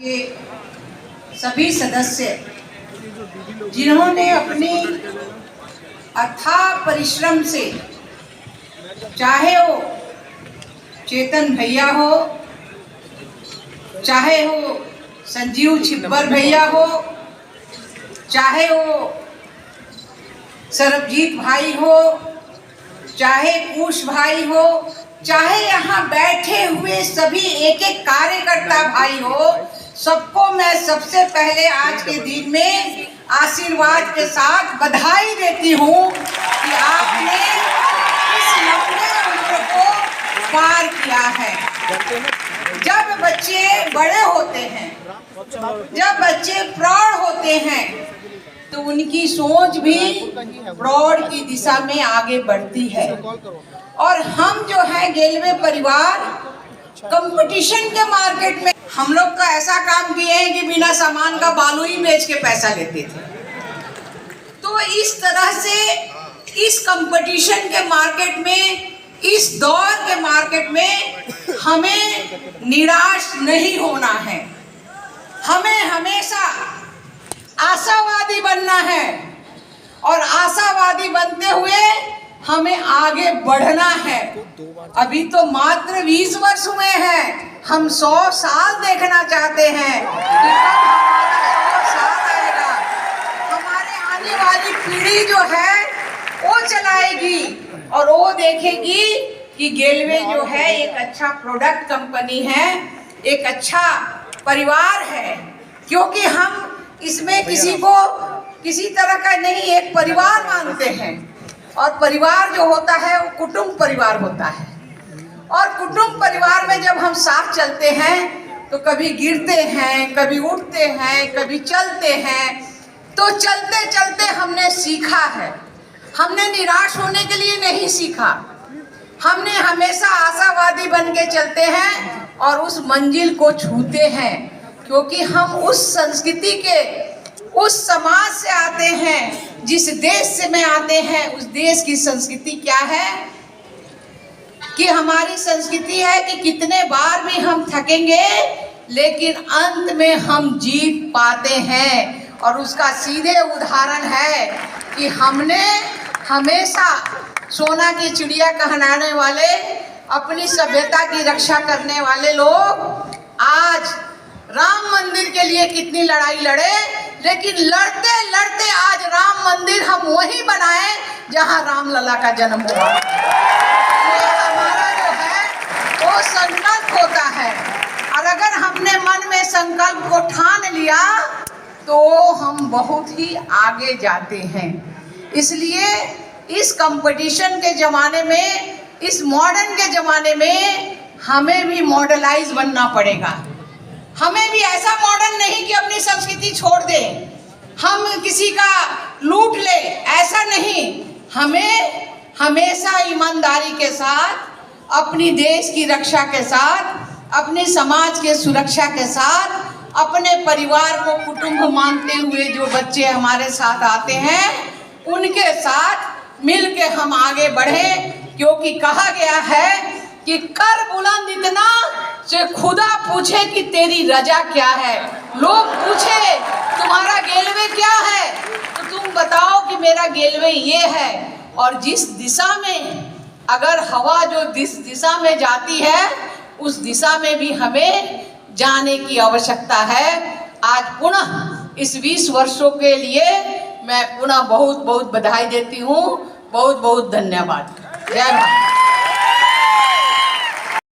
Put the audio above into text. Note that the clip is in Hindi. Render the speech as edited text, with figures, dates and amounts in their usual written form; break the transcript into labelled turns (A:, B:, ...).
A: के सभी सदस्य जिन्होंने अपनी अथाह परिश्रम से, चाहे वो चेतन भैया हो, चाहे वो संजीव छिब्बर भैया हो, चाहे वो सरबजीत भाई हो, चाहे कुश भाई हो, चाहे यहाँ बैठे हुए सभी एक एक कार्यकर्ता भाई हो, सबको मैं सबसे पहले आज के दिन में आशीर्वाद के साथ बधाई देती हूँ कि आपने इस लंबे उम्र को पार किया है। जब बच्चे बड़े होते हैं, जब बच्चे प्रौढ़ होते हैं, तो उनकी सोच भी प्रौढ़ की दिशा में आगे बढ़ती है। और हम जो है गेलवे परिवार कंपटीशन के मार्केट में हम लोग का ऐसा काम किए हैं कि बिना सामान का बालू ही बेच के पैसा लेते थे। तो इस तरह से इस कंपटीशन के मार्केट में, इस दौर के मार्केट में हमें निराश नहीं होना है। हमें हमेशा आशावादी बनना है और आशावादी बनते हुए हमें आगे बढ़ना है। अभी तो मात्र 20 वर्ष हुए हैं, हम 100 साल देखना चाहते हैं कि कब हमारा 100 साल आएगा। हमारे आने वाली पीढ़ी जो है वो चलाएगी और वो देखेगी कि गेलवे जो है एक अच्छा प्रोडक्ट कंपनी है, एक अच्छा परिवार है। क्योंकि हम इसमें किसी को किसी तरह का नहीं, एक परिवार मानते हैं। और परिवार जो होता है वो कुटुंब परिवार होता है। और कुटुंब परिवार में जब हम साथ चलते हैं तो कभी गिरते हैं, कभी उठते हैं, कभी चलते हैं। तो चलते चलते हमने सीखा है। हमने निराश होने के लिए नहीं सीखा, हमने हमेशा आशावादी बन के चलते हैं और उस मंजिल को छूते हैं। क्योंकि हम उस संस्कृति के, उस समाज से आते हैं, जिस देश से में आते हैं। उस देश की संस्कृति क्या है कि हमारी संस्कृति है कि कितने बार भी हम थकेंगे लेकिन अंत में हम जीत पाते हैं। और उसका सीधे उदाहरण है कि हमने हमेशा सोना की चिड़िया कहलाने वाले, अपनी सभ्यता की रक्षा करने वाले लोग आज राम मंदिर के लिए कितनी लड़ाई लड़े, लेकिन लड़ते लड़ते आज राम मंदिर हम वहीं बनाए जहां राम लला का जन्म हुआ। ये हमारा जो है वो संकल्प होता है। और अगर हमने मन में संकल्प को ठान लिया तो हम बहुत ही आगे जाते हैं। इसलिए इस कंपटीशन के ज़माने में, इस मॉडर्न के ज़माने में हमें भी मॉडलाइज बनना पड़ेगा। हमें भी ऐसा मॉडर्न नहीं कि अपनी संस्कृति छोड़ दें, हम किसी का लूट ले, ऐसा नहीं। हमें हमेशा ईमानदारी के साथ, अपनी देश की रक्षा के साथ, अपने समाज के सुरक्षा के साथ, अपने परिवार को कुटुंब मानते हुए जो बच्चे हमारे साथ आते हैं उनके साथ मिल के हम आगे बढ़ें। क्योंकि कहा गया है कि कर बुलंद इतना से खुदा पूछे कि तेरी रजा क्या है। लोग पूछे तुम्हारा गेलवे क्या है, तो तुम बताओ कि मेरा गेलवे ये है। और जिस दिशा में, अगर हवा जो दिशा में जाती है उस दिशा में भी हमें जाने की आवश्यकता है। आज पुनः इस 20 वर्षों के लिए मैं पुनः बहुत बहुत बधाई देती हूँ। बहुत बहुत धन्यवाद। जय भारत।